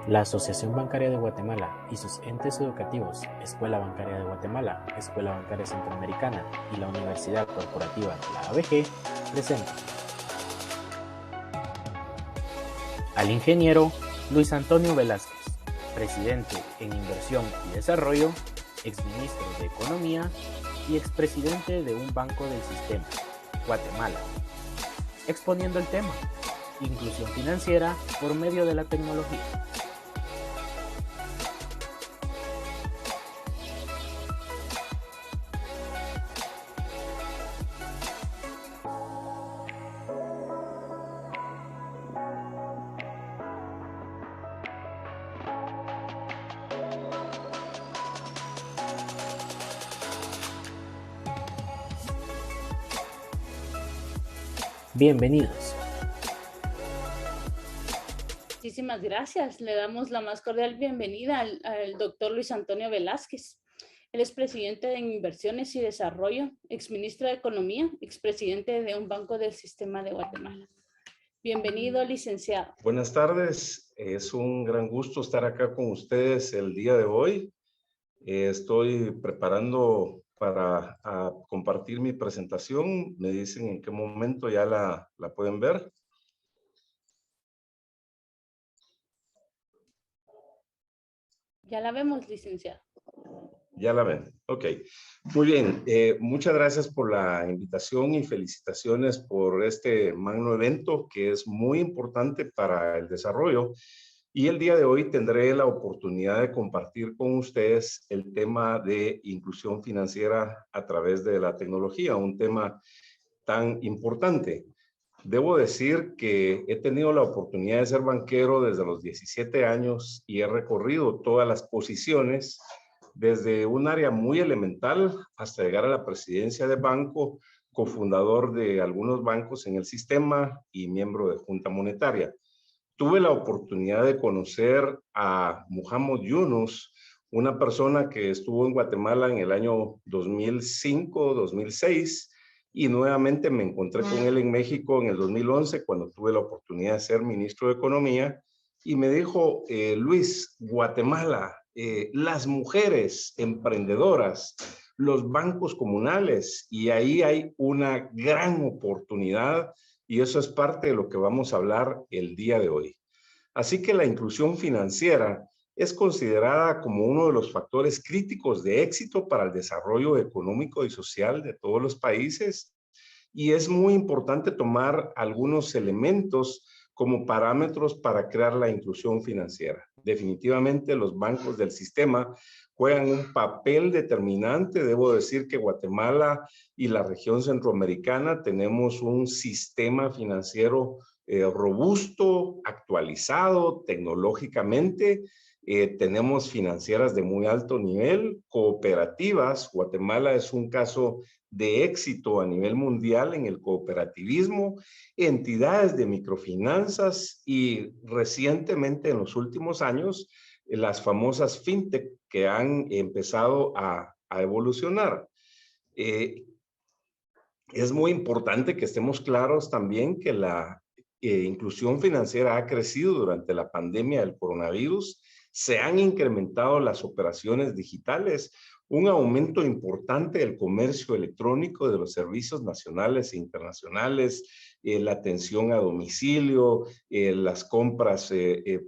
La Asociación Bancaria de Guatemala y sus entes educativos, Escuela Bancaria de Guatemala, Escuela Bancaria Centroamericana y la Universidad Corporativa de la ABG presentan al ingeniero Luis Antonio Velázquez, presidente en Inversión y Desarrollo, exministro de Economía y expresidente de un banco del sistema, Guatemala, exponiendo el tema, inclusión financiera por medio de la tecnología. Bienvenidos. Muchísimas gracias. Le damos la más cordial bienvenida al doctor Luis Antonio Velázquez. Él es presidente de Inversiones y Desarrollo, exministro de Economía, expresidente de un banco del sistema de Guatemala. Bienvenido, licenciado. Buenas tardes. Es un gran gusto estar acá con ustedes el día de hoy. Estoy preparando para compartir mi presentación. Me dicen en qué momento ya la pueden ver. Ya la vemos, licenciado. Ya la ven. Ok. Muy bien. Muchas gracias por la invitación y felicitaciones por este magno evento que es muy importante para el desarrollo. Y el día de hoy tendré la oportunidad de compartir con ustedes el tema de inclusión financiera a través de la tecnología, un tema tan importante. Debo decir que he tenido la oportunidad de ser banquero desde los 17 años y he recorrido todas las posiciones desde un área muy elemental hasta llegar a la presidencia de banco, cofundador de algunos bancos en el sistema y miembro de Junta Monetaria. Tuve la oportunidad de conocer a Muhammad Yunus, una persona que estuvo en Guatemala en el año 2005, 2006, y nuevamente me encontré con él en México en el 2011 cuando tuve la oportunidad de ser ministro de Economía y me dijo, Luis, Guatemala, las mujeres emprendedoras, los bancos comunales, y ahí hay una gran oportunidad y eso es parte de lo que vamos a hablar el día de hoy. Así que la inclusión financiera es considerada como uno de los factores críticos de éxito para el desarrollo económico y social de todos los países y es muy importante tomar algunos elementos como parámetros para crear la inclusión financiera. Definitivamente los bancos del sistema juegan un papel determinante. Debo decir que Guatemala y la región centroamericana tenemos un sistema financiero robusto, actualizado tecnológicamente. Tenemos financieras de muy alto nivel, cooperativas. Guatemala es un caso de éxito a nivel mundial en el cooperativismo, entidades de microfinanzas y recientemente en los últimos años las famosas fintech que han empezado a evolucionar. Es muy importante que estemos claros también que la inclusión financiera ha crecido durante la pandemia del coronavirus, se han incrementado las operaciones digitales, un aumento importante del comercio electrónico, de los servicios nacionales e internacionales, la atención a domicilio, las compras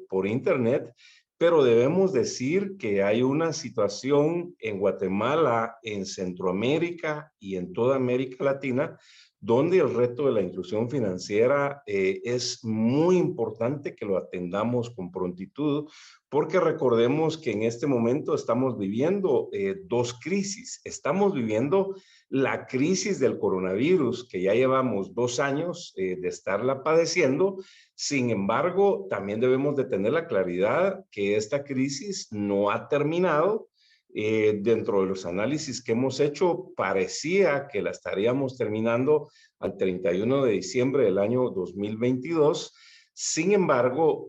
por internet, pero debemos decir que hay una situación en Guatemala, en Centroamérica y en toda América Latina, donde el reto de la inclusión financiera es muy importante que lo atendamos con prontitud, porque recordemos que en este momento estamos viviendo dos crisis. Estamos viviendo la crisis del coronavirus, que ya llevamos 2 años de estarla padeciendo. Sin embargo, también debemos de tener la claridad que esta crisis no ha terminado. Dentro de los análisis que hemos hecho, parecía que la estaríamos terminando al 31 de diciembre del año 2022. Sin embargo,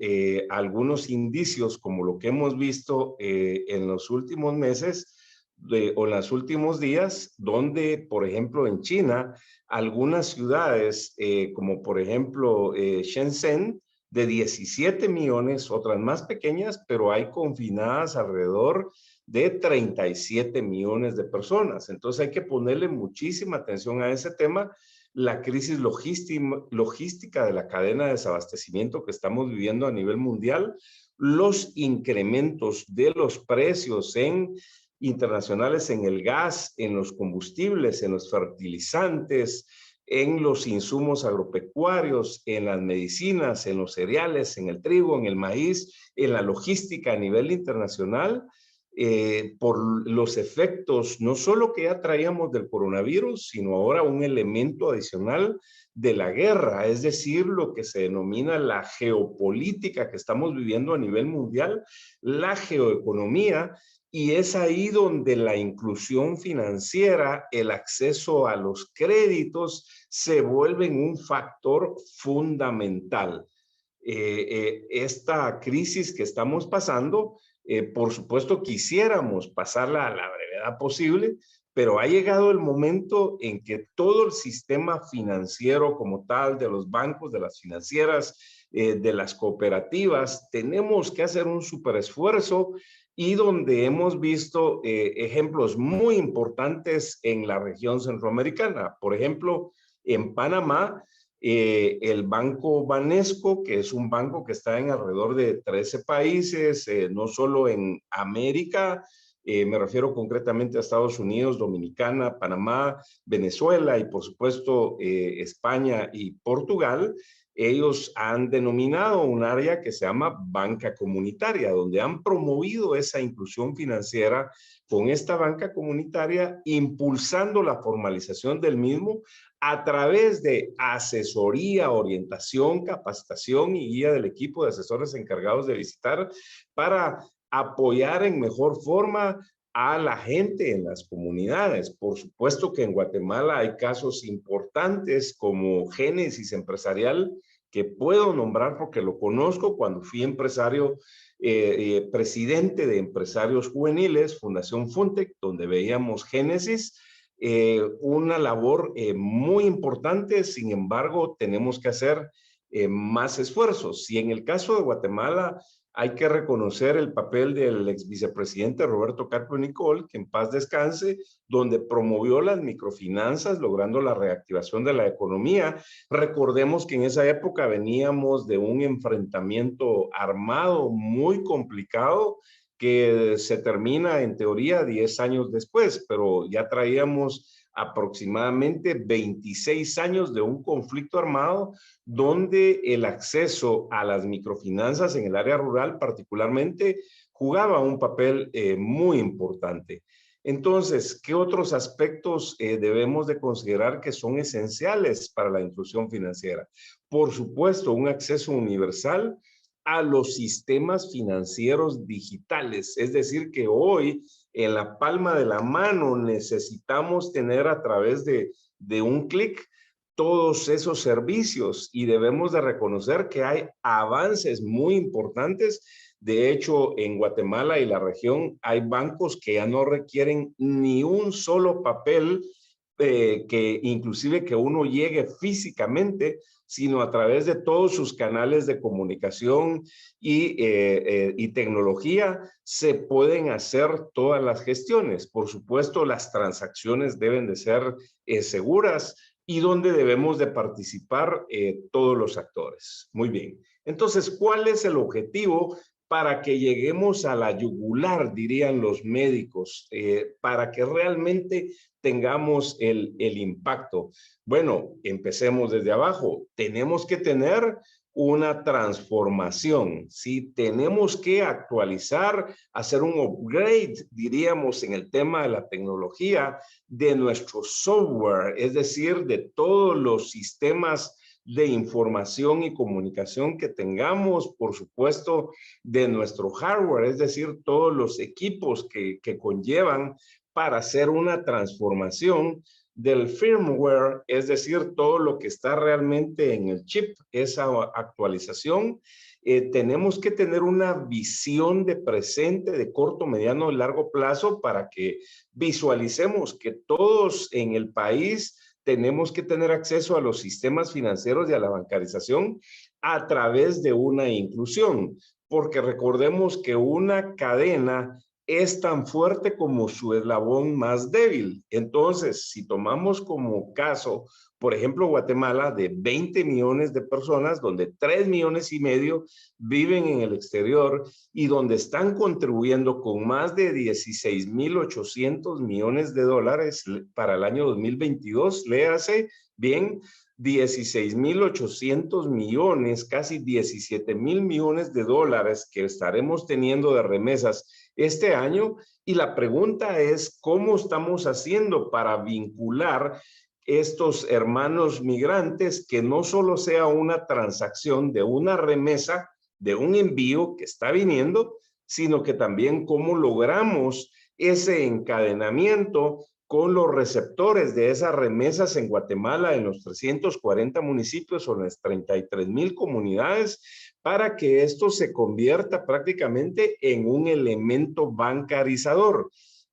algunos indicios, como lo que hemos visto en los últimos meses o en los últimos días, donde, por ejemplo, en China, algunas ciudades, como por ejemplo Shenzhen, de 17 millones, otras más pequeñas, pero hay confinadas alrededor de 37 millones de personas. Entonces hay que ponerle muchísima atención a ese tema. La crisis logística de la cadena de desabastecimiento que estamos viviendo a nivel mundial, los incrementos de los precios internacionales en el gas, en los combustibles, en los fertilizantes, en los insumos agropecuarios, en las medicinas, en los cereales, en el trigo, en el maíz, en la logística a nivel internacional, por los efectos no solo que ya traíamos del coronavirus, sino ahora un elemento adicional de la guerra, es decir, lo que se denomina la geopolítica que estamos viviendo a nivel mundial, la geoeconomía. Y es ahí donde la inclusión financiera, el acceso a los créditos, se vuelven un factor fundamental. Esta crisis que estamos pasando, por supuesto quisiéramos pasarla a la brevedad posible, pero ha llegado el momento en que todo el sistema financiero como tal, de los bancos, de las financieras, de las cooperativas, tenemos que hacer un superesfuerzo, y donde hemos visto ejemplos muy importantes en la región centroamericana. Por ejemplo, en Panamá, el Banco Banesco, que es un banco que está en alrededor de 13 países, no solo en América, me refiero concretamente a Estados Unidos, Dominicana, Panamá, Venezuela y por supuesto España y Portugal. Ellos han denominado un área que se llama banca comunitaria, donde han promovido esa inclusión financiera con esta banca comunitaria, impulsando la formalización del mismo a través de asesoría, orientación, capacitación y guía del equipo de asesores encargados de visitar para apoyar en mejor forma a la gente en las comunidades. Por supuesto que en Guatemala hay casos importantes como Génesis Empresarial, que puedo nombrar porque lo conozco cuando fui empresario, presidente de Empresarios Juveniles, Fundación Funtec, donde veíamos Génesis, una labor muy importante. Sin embargo, tenemos que hacer más esfuerzos. Y en el caso de Guatemala, hay que reconocer el papel del ex vicepresidente Roberto Carpio Nicol, que en paz descanse, donde promovió las microfinanzas, logrando la reactivación de la economía. Recordemos que en esa época veníamos de un enfrentamiento armado muy complicado, que se termina en teoría 10 años después, pero ya traíamos aproximadamente 26 años de un conflicto armado donde el acceso a las microfinanzas en el área rural particularmente jugaba un papel muy importante. Entonces, ¿qué otros aspectos debemos de considerar que son esenciales para la inclusión financiera? Por supuesto, un acceso universal a los sistemas financieros digitales, es decir, que hoy en la palma de la mano necesitamos tener a través de un clic todos esos servicios, y debemos de reconocer que hay avances muy importantes. De hecho, en Guatemala y la región hay bancos que ya no requieren ni un solo papel, que inclusive que uno llegue físicamente, sino a través de todos sus canales de comunicación y tecnología se pueden hacer todas las gestiones. Por supuesto, las transacciones deben de ser seguras y donde debemos de participar todos los actores. Muy bien. Entonces, ¿cuál es el objetivo para que lleguemos a la yugular, dirían los médicos, para que realmente tengamos el impacto? Bueno, empecemos desde abajo. Tenemos que tener una transformación, ¿sí? Tenemos que actualizar, hacer un upgrade, diríamos, en el tema de la tecnología, de nuestro software, es decir, de todos los sistemas de información y comunicación que tengamos, por supuesto, de nuestro hardware, es decir, todos los equipos que conllevan para hacer una transformación del firmware, es decir, todo lo que está realmente en el chip, esa actualización. Tenemos que tener una visión de presente, de corto, mediano y largo plazo para que visualicemos que todos en el país tenemos que tener acceso a los sistemas financieros y a la bancarización a través de una inclusión, porque recordemos que una cadena es tan fuerte como su eslabón más débil. Entonces, si tomamos como caso, por ejemplo, Guatemala, de 20 millones de personas, donde 3,5 millones viven en el exterior y donde están contribuyendo con más de 16,800 millones de dólares para el año 2022, léase bien, 16,800 millones, casi 17,000 millones de dólares que estaremos teniendo de remesas este año. Y la pregunta es, ¿cómo estamos haciendo para vincular estos hermanos migrantes, que no solo sea una transacción de una remesa, de un envío que está viniendo, sino que también cómo logramos ese encadenamiento con los receptores de esas remesas en Guatemala, en los 340 municipios o en las 33,000 comunidades, para que esto se convierta prácticamente en un elemento bancarizador.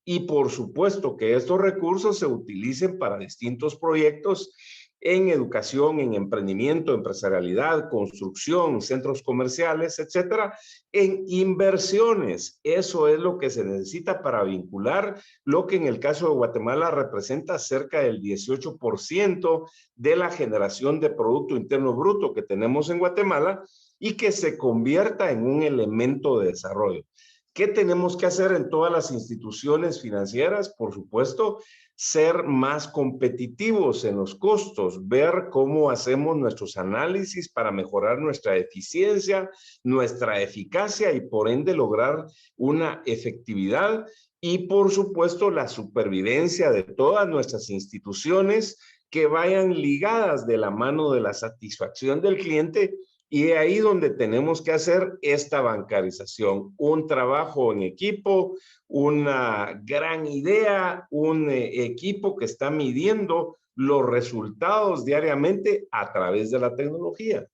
Y por supuesto que estos recursos se utilicen para distintos proyectos en educación, en emprendimiento, empresarialidad, construcción, centros comerciales, etcétera, en inversiones. Eso es lo que se necesita para vincular lo que en el caso de Guatemala representa cerca del 18% de la generación de Producto Interno Bruto que tenemos en Guatemala y que se convierta en un elemento de desarrollo. ¿Qué tenemos que hacer en todas las instituciones financieras? Por supuesto, ser más competitivos en los costos, ver cómo hacemos nuestros análisis para mejorar nuestra eficiencia, nuestra eficacia y por ende lograr una efectividad y por supuesto la supervivencia de todas nuestras instituciones que vayan ligadas de la mano de la satisfacción del cliente. Y es ahí donde tenemos que hacer esta bancarización, un trabajo en equipo, una gran idea, un equipo que está midiendo los resultados diariamente a través de la tecnología.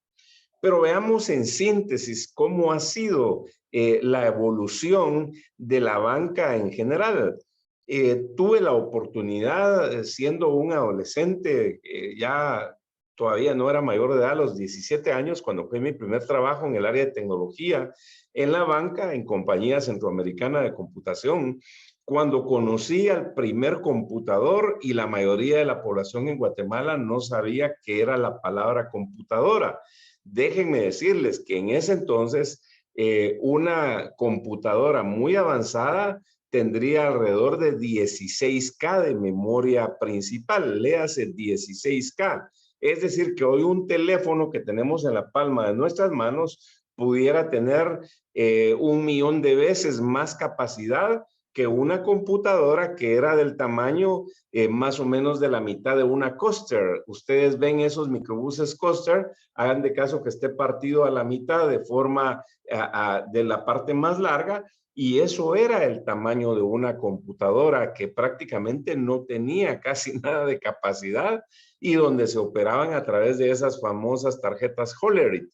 Pero veamos en síntesis cómo ha sido la evolución de la banca en general. Tuve la oportunidad, siendo un adolescente, ya todavía no era mayor de edad, a los 17 años, cuando fue mi primer trabajo en el área de tecnología en la banca, en Compañía Centroamericana de Computación, cuando conocí al primer computador y la mayoría de la población en Guatemala no sabía qué era la palabra computadora. Déjenme decirles que en ese entonces una computadora muy avanzada tendría alrededor de 16K de memoria principal, léase 16K. Es decir, que hoy un teléfono que tenemos en la palma de nuestras manos pudiera tener 1,000,000 de veces más capacidad que una computadora que era del tamaño más o menos de la mitad de una Coaster. Ustedes ven esos microbuses Coaster, hagan de caso que esté partido a la mitad de forma de la parte más larga, y eso era el tamaño de una computadora que prácticamente no tenía casi nada de capacidad y donde se operaban a través de esas famosas tarjetas Hollerith,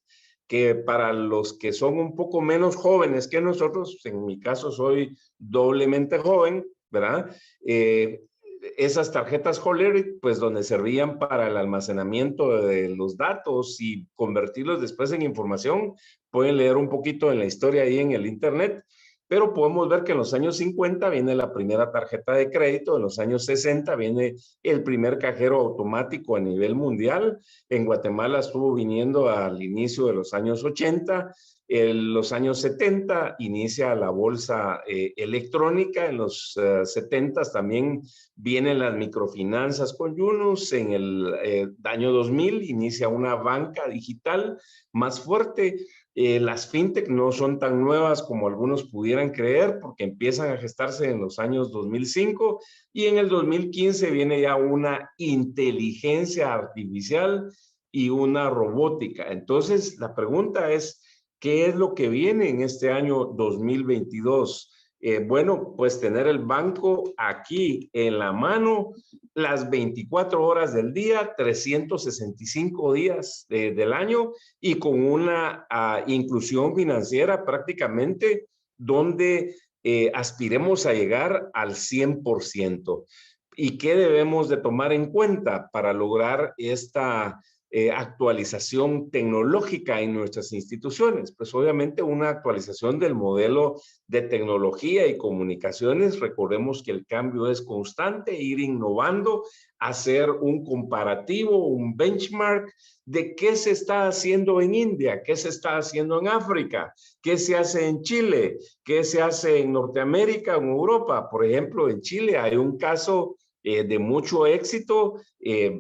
que para los que son un poco menos jóvenes que nosotros, en mi caso soy doblemente joven, ¿verdad? Esas tarjetas Hollerith, pues donde servían para el almacenamiento de los datos y convertirlos después en información, pueden leer un poquito en la historia ahí en el internet. Pero podemos ver que en los años 50 viene la primera tarjeta de crédito, en los años 60 viene el primer cajero automático a nivel mundial. En Guatemala estuvo viniendo al inicio de los años 80, en los años 70 inicia la bolsa electrónica, en los 70 también vienen las microfinanzas con Yunus, en el año 2000 inicia una banca digital más fuerte. Las fintech no son tan nuevas como algunos pudieran creer porque empiezan a gestarse en los años 2005 y en el 2015 viene ya una inteligencia artificial y una robótica. Entonces, la pregunta es, ¿qué es lo que viene en este año 2022? Bueno, pues tener el banco aquí en la mano las 24 horas del día, 365 días del año y con una inclusión financiera prácticamente donde aspiremos a llegar al 100%. ¿Y qué debemos de tomar en cuenta para lograr esta actualización tecnológica en nuestras instituciones? Pues obviamente una actualización del modelo de tecnología y comunicaciones. Recordemos que el cambio es constante, ir innovando, hacer un comparativo, un benchmark de qué se está haciendo en India, qué se está haciendo en África, qué se hace en Chile, qué se hace en Norteamérica o en Europa. Por ejemplo, en Chile hay un caso de mucho éxito,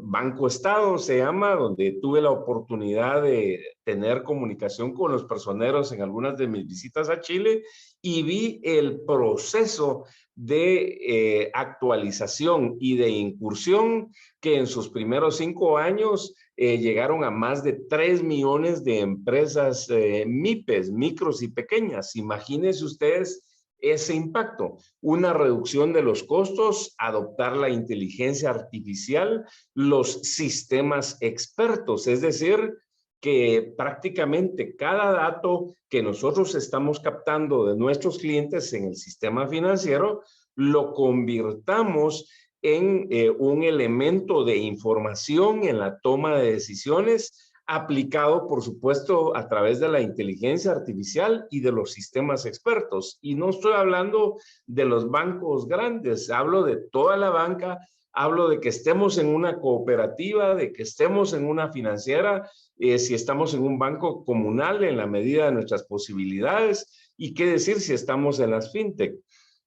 Banco Estado se llama, donde tuve la oportunidad de tener comunicación con los personeros en algunas de mis visitas a Chile y vi el proceso de actualización y de incursión que en sus primeros 5 años llegaron a más de 3 millones de empresas MIPES, micros y pequeñas. Imagínense ustedes ese impacto, una reducción de los costos, adoptar la inteligencia artificial, los sistemas expertos, es decir, que prácticamente cada dato que nosotros estamos captando de nuestros clientes en el sistema financiero, lo convirtamos en un elemento de información en la toma de decisiones, aplicado, por supuesto, a través de la inteligencia artificial y de los sistemas expertos. Y no estoy hablando de los bancos grandes, hablo de toda la banca, hablo de que estemos en una cooperativa, de que estemos en una financiera, si estamos en un banco comunal en la medida de nuestras posibilidades, y qué decir si estamos en las fintech.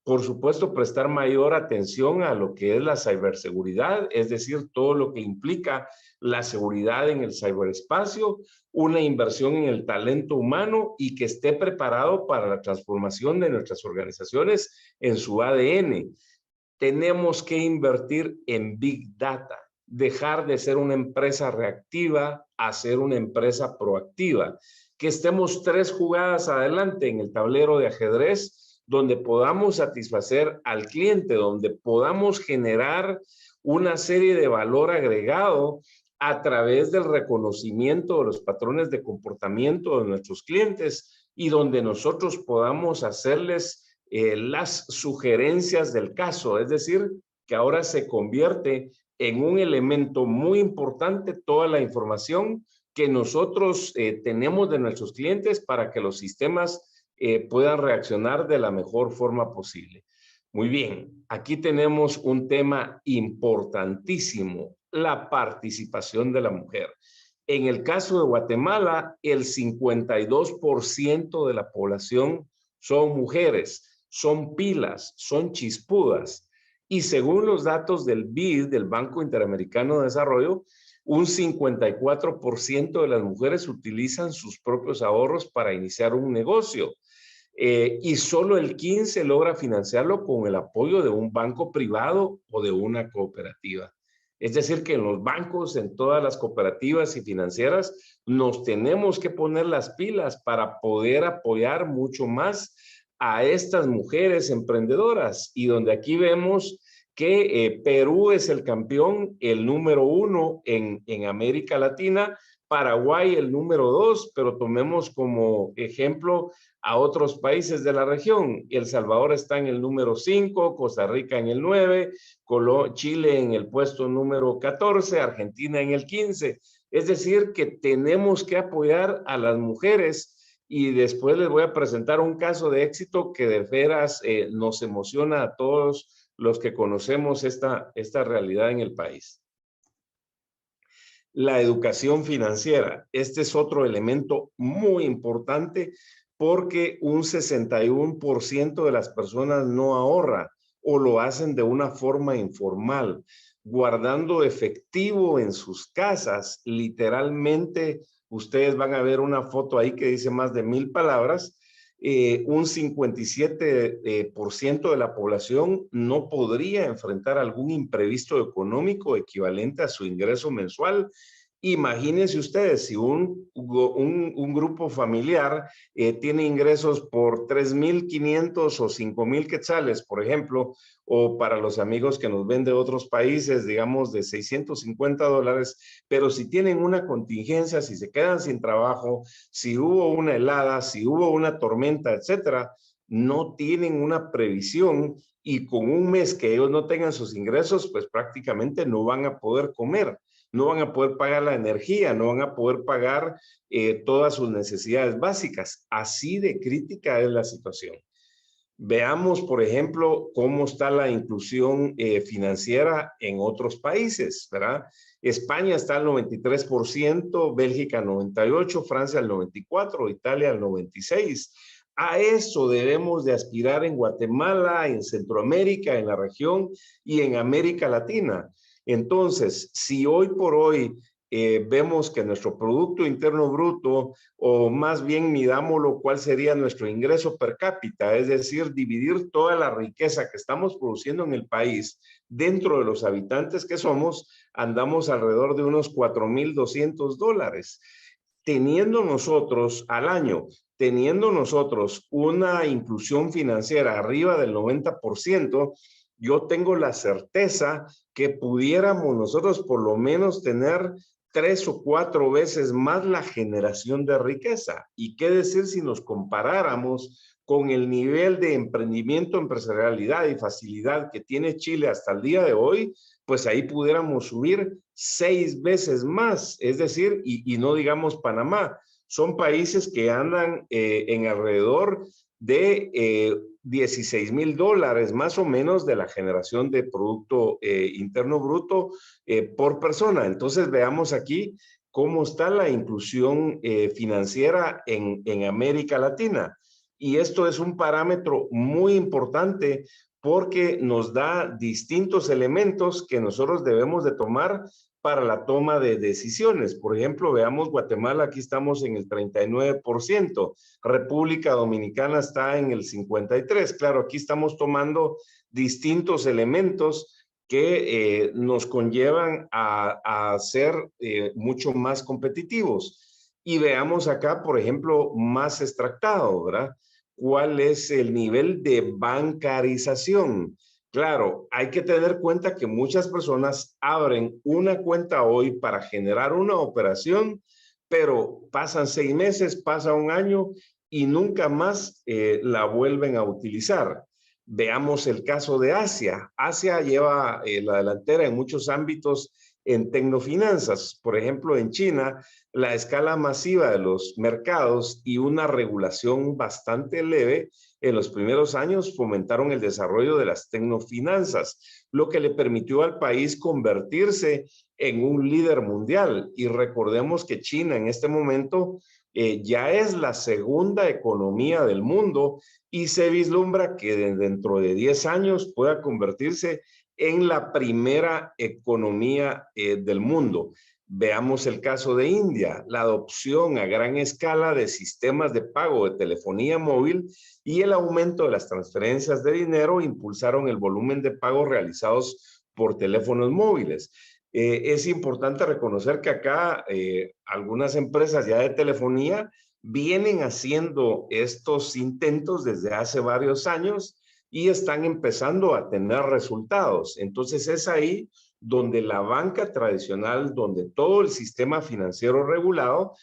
Por supuesto, prestar mayor atención a lo que es la ciberseguridad, es decir, todo lo que implica la seguridad en el ciberespacio, una inversión en el talento humano y que esté preparado para la transformación de nuestras organizaciones en su ADN. Tenemos que invertir en Big Data, dejar de ser una empresa reactiva a ser una empresa proactiva, que estemos 3 jugadas adelante en el tablero de ajedrez, donde podamos satisfacer al cliente, donde podamos generar una serie de valor agregado a través del reconocimiento de los patrones de comportamiento de nuestros clientes y donde nosotros podamos hacerles las sugerencias del caso, es decir, que ahora se convierte en un elemento muy importante toda la información que nosotros tenemos de nuestros clientes para que los sistemas puedan reaccionar de la mejor forma posible. Muy bien, aquí tenemos un tema importantísimo, la participación de la mujer. En el caso de Guatemala, el 52% de la población son mujeres, son pilas, son chispudas. Y según los datos del BID, del Banco Interamericano de Desarrollo, un 54% de las mujeres utilizan sus propios ahorros para iniciar un negocio. Y solo el 15% logra financiarlo con el apoyo de un banco privado o de una cooperativa. Es decir, que en los bancos, en todas las cooperativas y financieras, nos tenemos que poner las pilas para poder apoyar mucho más a estas mujeres emprendedoras. Y donde aquí vemos que Perú es el campeón, el número 1 en América Latina, Paraguay el número 2, pero tomemos como ejemplo a otros países de la región. El Salvador está en el número 5, Costa Rica en el 9, Chile en el puesto número 14, Argentina en el 15. Es decir, que tenemos que apoyar a las mujeres y después les voy a presentar un caso de éxito que de veras nos emociona a todos los que conocemos esta realidad en el país. La educación financiera. Este es otro elemento muy importante porque un 61% de las personas no ahorra o lo hacen de una forma informal, guardando efectivo en sus casas. Literalmente, ustedes van a ver una foto ahí que dice más de 1000 palabras. Un 57% de la población no podría enfrentar algún imprevisto económico equivalente a su ingreso mensual. Imagínense ustedes, si un grupo familiar tiene ingresos por 3,500 o 5,000 quetzales, por ejemplo, o para los amigos que nos ven de otros países, digamos de $650, pero si tienen una contingencia, si se quedan sin trabajo, si hubo una helada, si hubo una tormenta, etcétera, no tienen una previsión y con un mes que ellos no tengan sus ingresos, pues prácticamente no van a poder comer, no van a poder pagar la energía, no van a poder pagar todas sus necesidades básicas. Así de crítica es la situación. Veamos, por ejemplo, cómo está la inclusión financiera en otros países, ¿verdad? España está al 93%, Bélgica al 98%, Francia al 94%, Italia al 96%. A eso debemos de aspirar en Guatemala, en Centroamérica, en la región y en América Latina. Entonces, si hoy por hoy vemos que nuestro Producto Interno Bruto, o más bien midámoslo, cuál sería nuestro ingreso per cápita, es decir, dividir toda la riqueza que estamos produciendo en el país dentro de los habitantes que somos, andamos alrededor de unos $4,200. Teniendo nosotros al año, teniendo nosotros una inclusión financiera arriba del 90%, yo tengo la certeza que pudiéramos nosotros por lo menos tener 3 o 4 veces más la generación de riqueza. ¿Y qué decir si nos comparáramos con el nivel de emprendimiento, empresarialidad y facilidad que tiene Chile hasta el día de hoy? Pues ahí pudiéramos subir 6 veces más, es decir, y no digamos Panamá, son países que andan en alrededor de $16,000 más o menos de la generación de Producto Interno Bruto por persona. Entonces veamos aquí cómo está la inclusión financiera en América Latina. Y esto es un parámetro muy importante porque nos da distintos elementos que nosotros debemos de tomar para la toma de decisiones. Por ejemplo, veamos Guatemala, aquí estamos en el 39%, República Dominicana está en el 53%. Claro, aquí estamos tomando distintos elementos que nos conllevan a ser mucho más competitivos. Y veamos acá, por ejemplo, más extractado, ¿verdad? ¿Cuál es el nivel de bancarización? Claro, hay que tener cuenta que muchas personas abren una cuenta hoy para generar una operación, pero pasan 6 meses, pasa un año y nunca más la vuelven a utilizar. Veamos el caso de Asia. Asia lleva la delantera en muchos ámbitos en tecnofinanzas. Por ejemplo, en China, la escala masiva de los mercados y una regulación bastante leve en los primeros años fomentaron el desarrollo de las tecnofinanzas, lo que le permitió al país convertirse en un líder mundial. Y recordemos que China en este momento ya es la segunda economía del mundo y se vislumbra que dentro de 10 años pueda convertirse en la primera economía del mundo. Veamos el caso de India, la adopción a gran escala de sistemas de pago de telefonía móvil y el aumento de las transferencias de dinero impulsaron el volumen de pagos realizados por teléfonos móviles. Es importante reconocer que acá algunas empresas ya de telefonía vienen haciendo estos intentos desde hace varios años y están empezando a tener resultados. Entonces es ahí donde la banca tradicional, donde todo el sistema financiero regulado,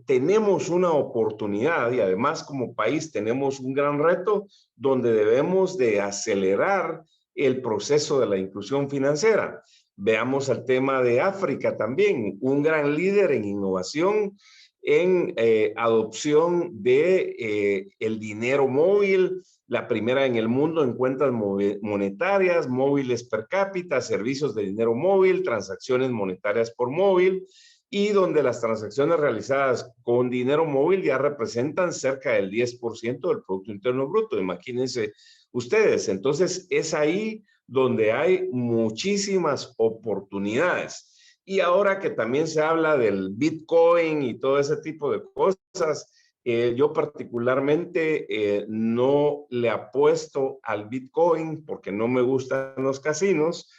tenemos una oportunidad y además como país tenemos un gran reto donde debemos de acelerar el proceso de la inclusión financiera. Veamos el tema de África también, un gran líder en innovación, en adopción de el dinero móvil, la primera en el mundo en cuentas monetarias, móviles per cápita, servicios de dinero móvil, transacciones monetarias por móvil, y donde las transacciones realizadas con dinero móvil ya representan cerca del 10% del Producto Interno Bruto. Imagínense ustedes. Entonces, es ahí donde hay muchísimas oportunidades. Y ahora que también se habla del Bitcoin y todo ese tipo de cosas, yo particularmente no le apuesto al Bitcoin porque no me gustan los casinos.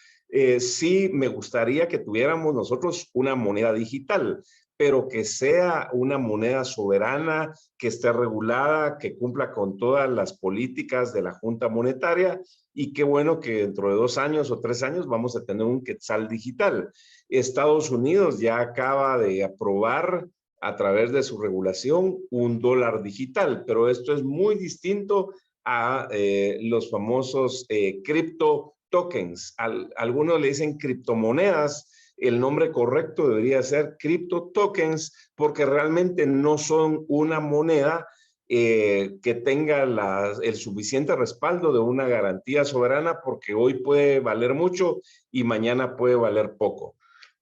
Sí me gustaría que tuviéramos nosotros una moneda digital, pero que sea una moneda soberana, que esté regulada, que cumpla con todas las políticas de la Junta Monetaria, y qué bueno que dentro de 2 años o 3 años vamos a tener un quetzal digital. Estados Unidos ya acaba de aprobar a través de su regulación un dólar digital, pero esto es muy distinto a los famosos cripto tokens. Algunos le dicen criptomonedas. El nombre correcto debería ser cripto tokens, porque realmente no son una moneda que tenga el suficiente respaldo de una garantía soberana, porque hoy puede valer mucho y mañana puede valer poco.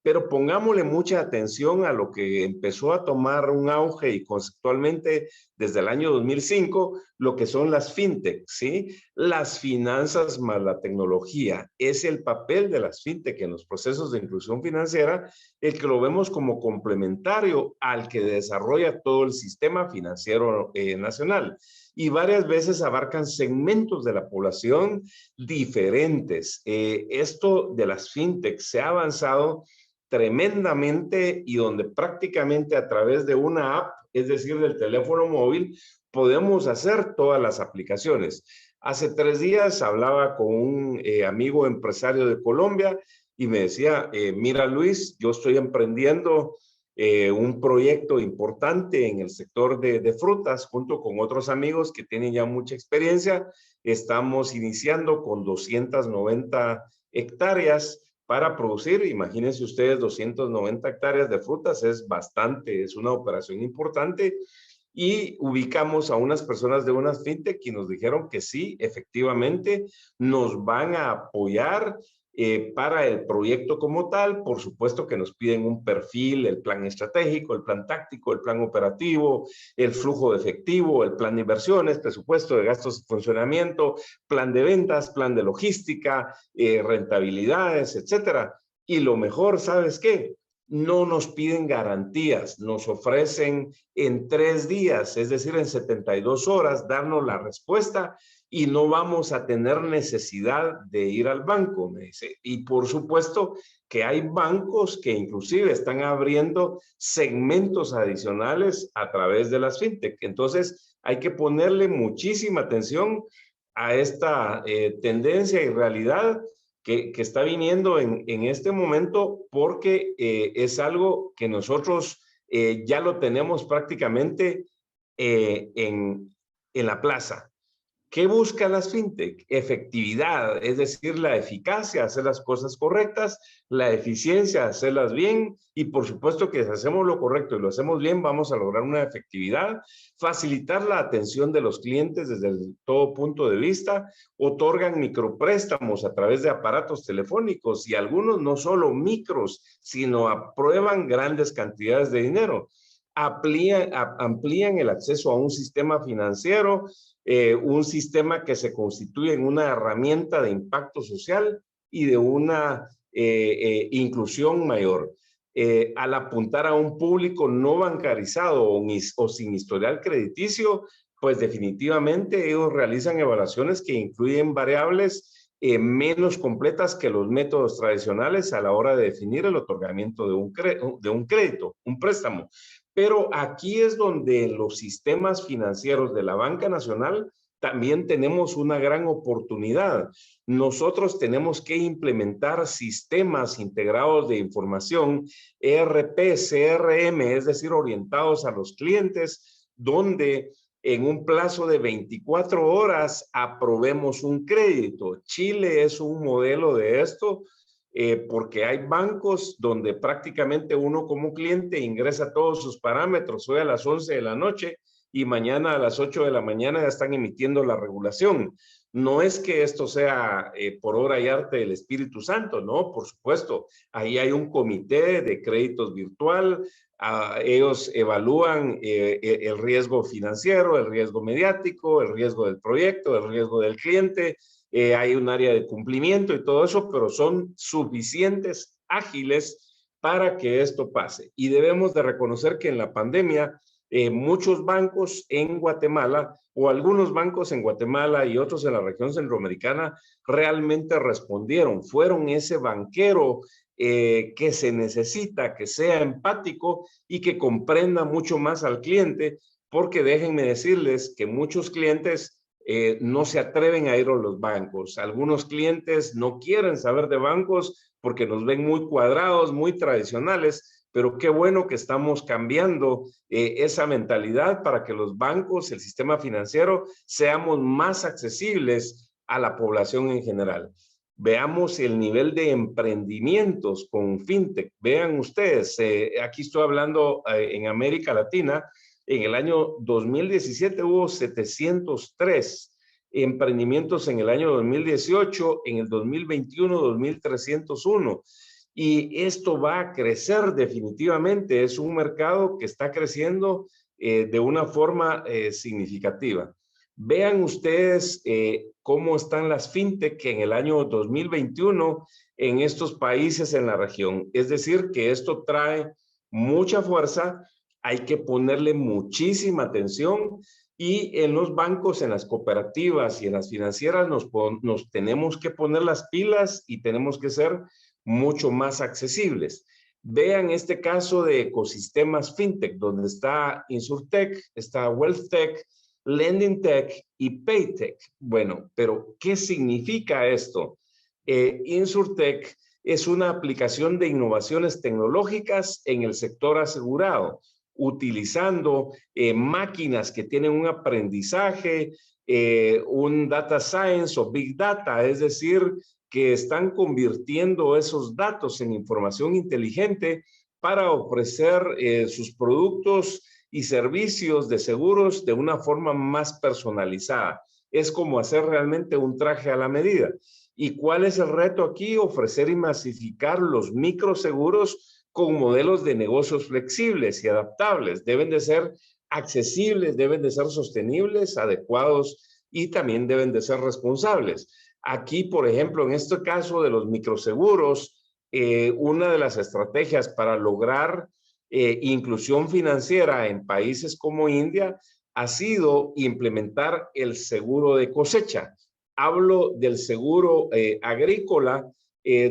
Pero pongámosle mucha atención a lo que empezó a tomar un auge y conceptualmente desde el año 2005, lo que son las fintech, ¿sí? Las finanzas más la tecnología. Es el papel de las fintech en los procesos de inclusión financiera, el que lo vemos como complementario al que desarrolla todo el sistema financiero nacional. Y varias veces abarcan segmentos de la población diferentes. Esto de las fintech se ha avanzado tremendamente, y donde prácticamente a través de una app, es decir, del teléfono móvil, podemos hacer todas las aplicaciones. Hace 3 días hablaba con un amigo empresario de Colombia y me decía, mira Luis, yo estoy emprendiendo un proyecto importante en el sector de frutas junto con otros amigos que tienen ya mucha experiencia. Estamos iniciando con 290 hectáreas para producir. Imagínense ustedes, 290 hectáreas de frutas es bastante, es una operación importante. Y ubicamos a unas personas de unas fintech y nos dijeron que sí, efectivamente, nos van a apoyar para el proyecto como tal. Por supuesto que nos piden un perfil, el plan estratégico, el plan táctico, el plan operativo, el flujo de efectivo, el plan de inversiones, presupuesto de gastos de funcionamiento, plan de ventas, plan de logística, rentabilidades, etcétera. Y lo mejor, ¿sabes qué? No nos piden garantías, nos ofrecen en 3 días, es decir, en 72 horas, darnos la respuesta y no vamos a tener necesidad de ir al banco, me dice. Y por supuesto que hay bancos que inclusive están abriendo segmentos adicionales a través de las fintech. Entonces hay que ponerle muchísima atención a esta tendencia y realidad que está viniendo en este momento, porque es algo que nosotros ya lo tenemos prácticamente en la plaza. ¿Qué buscan las fintech? Efectividad, es decir, la eficacia, hacer las cosas correctas, la eficiencia, hacerlas bien, y por supuesto que si hacemos lo correcto y lo hacemos bien, vamos a lograr una efectividad, facilitar la atención de los clientes desde todo punto de vista, otorgan micropréstamos a través de aparatos telefónicos, y algunos no solo micros, sino aprueban grandes cantidades de dinero. Amplían el acceso a un sistema financiero, un sistema que se constituye en una herramienta de impacto social y de una inclusión mayor. Al apuntar a un público no bancarizado o sin historial crediticio, pues definitivamente ellos realizan evaluaciones que incluyen variables menos completas que los métodos tradicionales a la hora de definir el otorgamiento de un crédito, un préstamo. Pero aquí es donde los sistemas financieros de la banca nacional también tenemos una gran oportunidad. Nosotros tenemos que implementar sistemas integrados de información, ERP, CRM, es decir, orientados a los clientes, donde en un plazo de 24 horas aprobemos un crédito. Chile es un modelo de esto. Porque hay bancos donde prácticamente uno como cliente ingresa todos sus parámetros hoy a las 11 de la noche y mañana a las 8 de la mañana ya están emitiendo la regulación. No es que esto sea por obra y arte del Espíritu Santo, no, por supuesto. Ahí hay un comité de créditos virtual, ellos evalúan el riesgo financiero, el riesgo mediático, el riesgo del proyecto, el riesgo del cliente. Hay un área de cumplimiento y todo eso, pero son suficientes, ágiles para que esto pase. Y debemos de reconocer que en la pandemia, muchos bancos en Guatemala, o algunos bancos en Guatemala y otros en la región centroamericana, realmente respondieron, fueron ese banquero que se necesita, que sea empático y que comprenda mucho más al cliente, porque déjenme decirles que muchos clientes no se atreven a ir a los bancos. Algunos clientes no quieren saber de bancos porque nos ven muy cuadrados, muy tradicionales, pero qué bueno que estamos cambiando esa mentalidad para que los bancos, el sistema financiero, seamos más accesibles a la población en general. Veamos el nivel de emprendimientos con fintech. Vean ustedes, aquí estoy hablando en América Latina, en el año 2017 hubo 703 emprendimientos, en el año 2018, en el 2021, 2,301. Y esto va a crecer definitivamente. Es un mercado que está creciendo de una forma significativa. Vean ustedes cómo están las fintech en el año 2021 en estos países en la región. Es decir, que esto trae mucha fuerza, hay que ponerle muchísima atención y en los bancos, en las cooperativas y en las financieras nos tenemos que poner las pilas y tenemos que ser mucho más accesibles. Vean este caso de ecosistemas fintech, donde está Insurtech, está WealthTech, LendingTech y PayTech. Bueno, pero ¿qué significa esto? Insurtech es una aplicación de innovaciones tecnológicas en el sector asegurado, utilizando máquinas que tienen un aprendizaje, un data science o big data, es decir, que están convirtiendo esos datos en información inteligente para ofrecer sus productos y servicios de seguros de una forma más personalizada. Es como hacer realmente un traje a la medida. ¿Y cuál es el reto aquí? Ofrecer y masificar los microseguros con modelos de negocios flexibles y adaptables. Deben de ser accesibles, deben de ser sostenibles, adecuados y también deben de ser responsables. Aquí, por ejemplo, en este caso de los microseguros, una de las estrategias para lograr inclusión financiera en países como India ha sido implementar el seguro de cosecha. Hablo del seguro agrícola,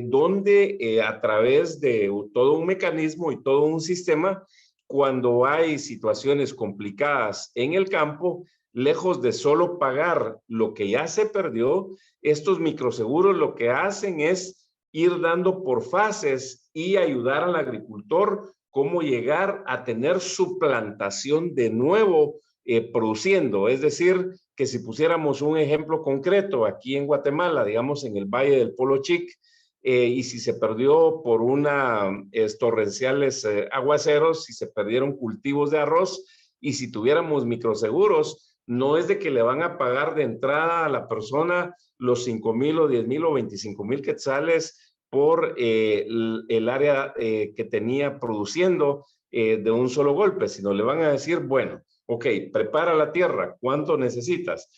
donde a través de todo un mecanismo y todo un sistema, cuando hay situaciones complicadas en el campo, lejos de solo pagar lo que ya se perdió, estos microseguros lo que hacen es ir dando por fases y ayudar al agricultor cómo llegar a tener su plantación de nuevo produciendo. Es decir, que si pusiéramos un ejemplo concreto aquí en Guatemala, digamos en el Valle del Polo Chic, y si se perdió por torrenciales aguaceros, si se perdieron cultivos de arroz, y si tuviéramos microseguros, no es de que le van a pagar de entrada a la persona los 5,000 o 10,000 o 25,000 quetzales por el área que tenía produciendo de un solo golpe, sino le van a decir, bueno, ok, prepara la tierra, ¿cuánto necesitas?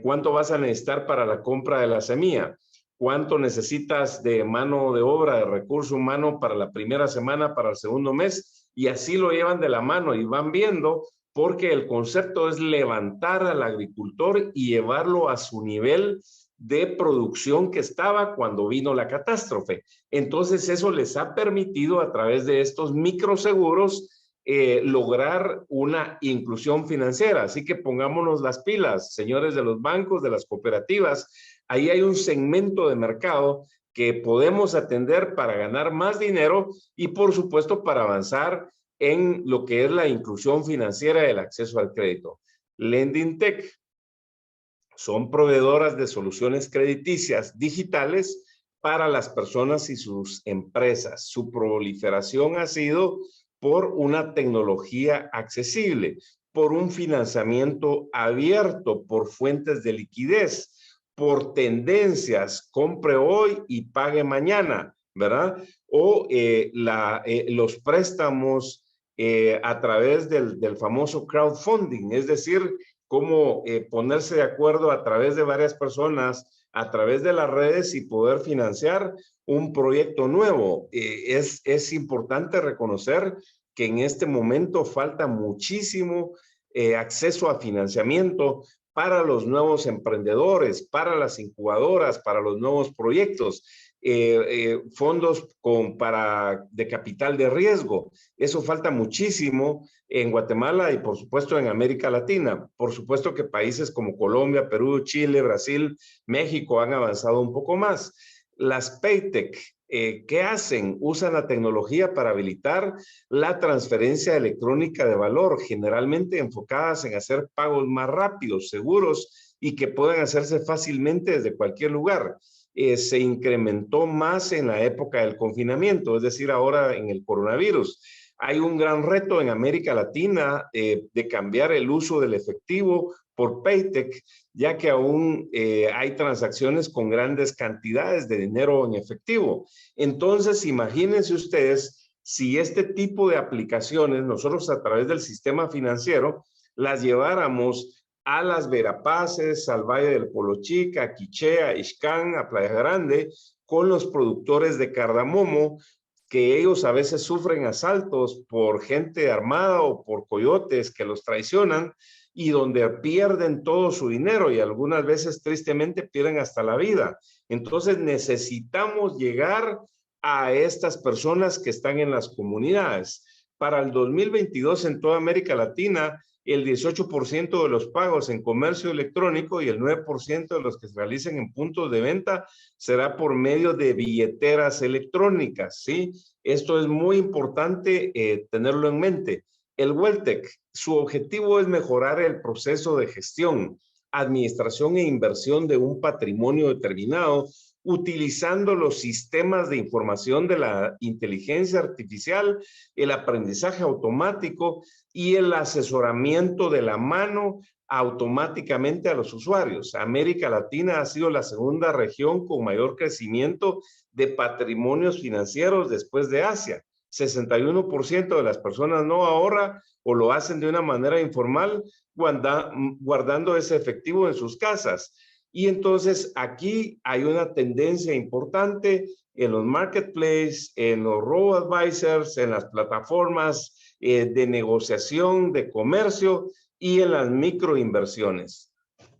¿Cuánto vas a necesitar para la compra de la semilla? ¿Cuánto necesitas de mano de obra, de recurso humano para la primera semana, para el segundo mes? Y así lo llevan de la mano y van viendo, porque el concepto es levantar al agricultor y llevarlo a su nivel de producción que estaba cuando vino la catástrofe. Entonces eso les ha permitido a través de estos microseguros lograr una inclusión financiera. Así que pongámonos las pilas, señores de los bancos, de las cooperativas. Ahí hay un segmento de mercado que podemos atender para ganar más dinero y, por supuesto, para avanzar en lo que es la inclusión financiera y el acceso al crédito. LendingTech son proveedoras de soluciones crediticias digitales para las personas y sus empresas. Su proliferación ha sido por una tecnología accesible, por un financiamiento abierto, por fuentes de liquidez, por tendencias, compre hoy y pague mañana, ¿verdad? O los préstamos a través del famoso crowdfunding, es decir, cómo ponerse de acuerdo a través de varias personas, a través de las redes y poder financiar un proyecto nuevo. Es importante reconocer que en este momento falta muchísimo acceso a financiamiento para los nuevos emprendedores, para las incubadoras, para los nuevos proyectos, fondos de capital de riesgo. Eso falta muchísimo en Guatemala y por supuesto en América Latina. Por supuesto que países como Colombia, Perú, Chile, Brasil, México han avanzado un poco más. Las PayTech ¿qué hacen? Usan la tecnología para habilitar la transferencia electrónica de valor, generalmente enfocadas en hacer pagos más rápidos, seguros y que puedan hacerse fácilmente desde cualquier lugar. Se incrementó más en la época del confinamiento, es decir, ahora en el coronavirus. Hay un gran reto en América Latina de cambiar el uso del efectivo por Paytech, ya que aún hay transacciones con grandes cantidades de dinero en efectivo. Entonces, imagínense ustedes si este tipo de aplicaciones nosotros a través del sistema financiero las lleváramos a las Verapaces, al Valle del Polo Chica, a Quiché, a Ixcán, a Playa Grande, con los productores de cardamomo, que ellos a veces sufren asaltos por gente armada o por coyotes que los traicionan y donde pierden todo su dinero y algunas veces tristemente pierden hasta la vida. Entonces necesitamos llegar a estas personas que están en las comunidades. Para el 2022 en toda América Latina, el 18% de los pagos en comercio electrónico y el 9% de los que se realicen en puntos de venta será por medio de billeteras electrónicas, ¿sí? Esto es muy importante tenerlo en mente. El WealthTech, su objetivo es mejorar el proceso de gestión, administración e inversión de un patrimonio determinado, utilizando los sistemas de información de la inteligencia artificial, el aprendizaje automático y el asesoramiento de la mano automáticamente a los usuarios. América Latina ha sido la segunda región con mayor crecimiento de patrimonios financieros después de Asia. 61% de las personas no ahorra o lo hacen de una manera informal, guardando ese efectivo en sus casas. Y entonces aquí hay una tendencia importante en los marketplaces, en los robo-advisors, en las plataformas de negociación, de comercio y en las microinversiones.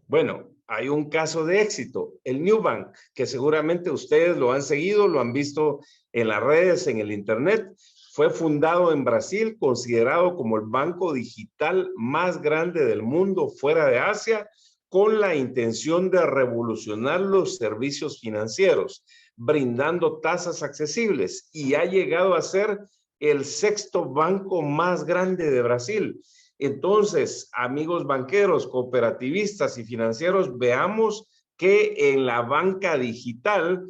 Bueno, hay un caso de éxito, el Nubank, que seguramente ustedes lo han seguido, lo han visto en las redes, en el internet. Fue fundado en Brasil, considerado como el banco digital más grande del mundo fuera de Asia, con la intención de revolucionar los servicios financieros, brindando tasas accesibles, y ha llegado a ser el sexto banco más grande de Brasil. Entonces, amigos banqueros, cooperativistas y financieros, veamos que en la banca digital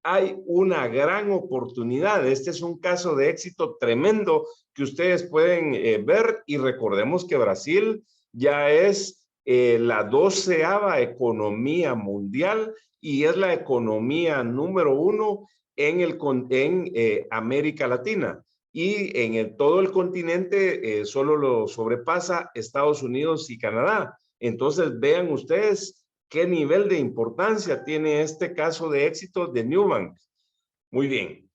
hay una gran oportunidad. Este es un caso de éxito tremendo que ustedes pueden ver, y recordemos que Brasil ya es la 12ª economía mundial y es la economía número 1 en América Latina. Y en todo el continente solo lo sobrepasa Estados Unidos y Canadá. Entonces vean ustedes qué nivel de importancia tiene este caso de éxito de Nubank. Muy bien.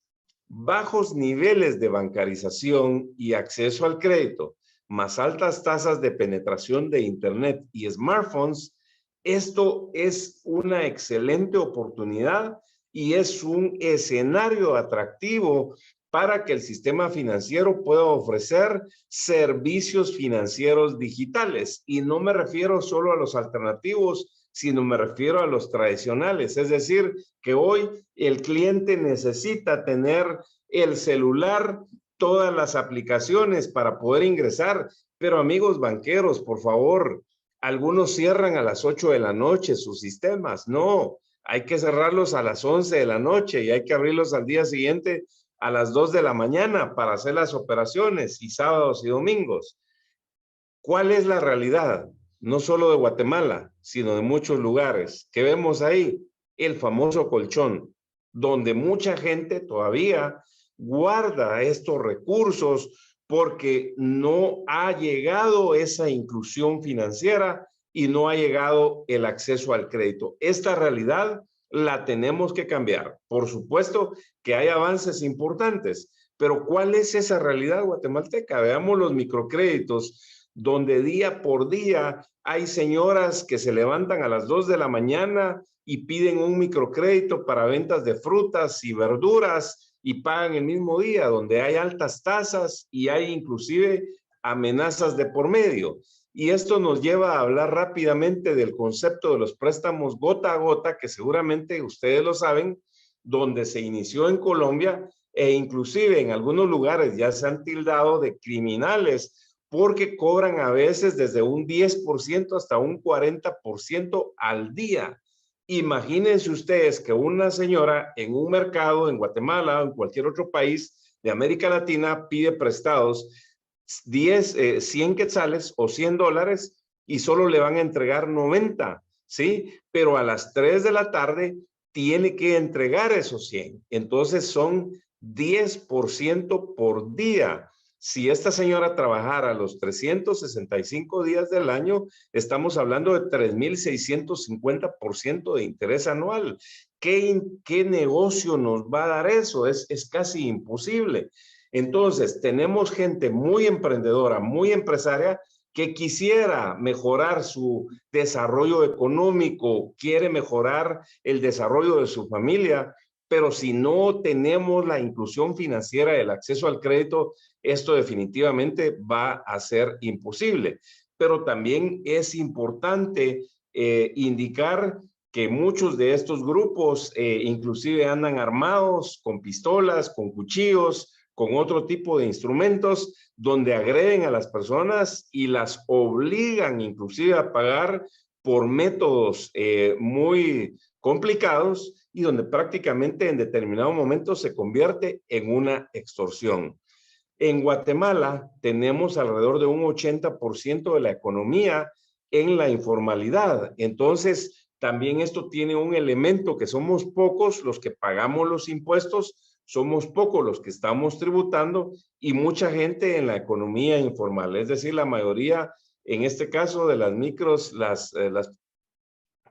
Bajos niveles de bancarización y acceso al crédito, más altas tasas de penetración de Internet y smartphones, esto es una excelente oportunidad y es un escenario atractivo para que el sistema financiero pueda ofrecer servicios financieros digitales. Y no me refiero solo a los alternativos, sino me refiero a los tradicionales. Es decir, que hoy el cliente necesita tener el celular, todas las aplicaciones para poder ingresar. Pero amigos banqueros, por favor, algunos cierran a las 8 de la noche sus sistemas. No, hay que cerrarlos a las 11 de la noche y hay que abrirlos al día siguiente a las 2 de la mañana para hacer las operaciones, y sábados y domingos. ¿Cuál es la realidad? No solo de Guatemala, sino de muchos lugares. ¿Qué vemos ahí? El famoso colchón, donde mucha gente todavía guarda estos recursos porque no ha llegado esa inclusión financiera y no ha llegado el acceso al crédito. Esta realidad la tenemos que cambiar. Por supuesto que hay avances importantes, pero ¿cuál es esa realidad guatemalteca? Veamos los microcréditos, donde día por día hay señoras que se levantan a las 2 de la mañana y piden un microcrédito para ventas de frutas y verduras y pagan el mismo día, donde hay altas tasas y hay inclusive amenazas de por medio. Y esto nos lleva a hablar rápidamente del concepto de los préstamos gota a gota, que seguramente ustedes lo saben, donde se inició en Colombia e inclusive en algunos lugares ya se han tildado de criminales porque cobran a veces desde un 10% hasta un 40% al día. Imagínense ustedes que una señora en un mercado en Guatemala o en cualquier otro país de América Latina pide prestados 100 quetzales o $100 y solo le van a entregar 90, ¿sí? Pero a las 3 de la tarde tiene que entregar esos 100. Entonces son 10% por día. Si esta señora trabajara los 365 días del año, estamos hablando de 3,650% de interés anual. ¿Qué negocio nos va a dar eso? Es casi imposible. Entonces, tenemos gente muy emprendedora, muy empresaria, que quisiera mejorar su desarrollo económico, quiere mejorar el desarrollo de su familia, pero si no tenemos la inclusión financiera, el acceso al crédito, esto definitivamente va a ser imposible. Pero también es importante indicar que muchos de estos grupos inclusive andan armados con pistolas, con cuchillos, con otro tipo de instrumentos, donde agreden a las personas y las obligan inclusive a pagar por métodos muy complicados y donde prácticamente en determinado momento se convierte en una extorsión. En Guatemala tenemos alrededor de un 80% de la economía en la informalidad. Entonces, también esto tiene un elemento que somos pocos los que pagamos los impuestos, somos pocos los que estamos tributando y mucha gente en la economía informal, es decir, la mayoría, en este caso de las micros, las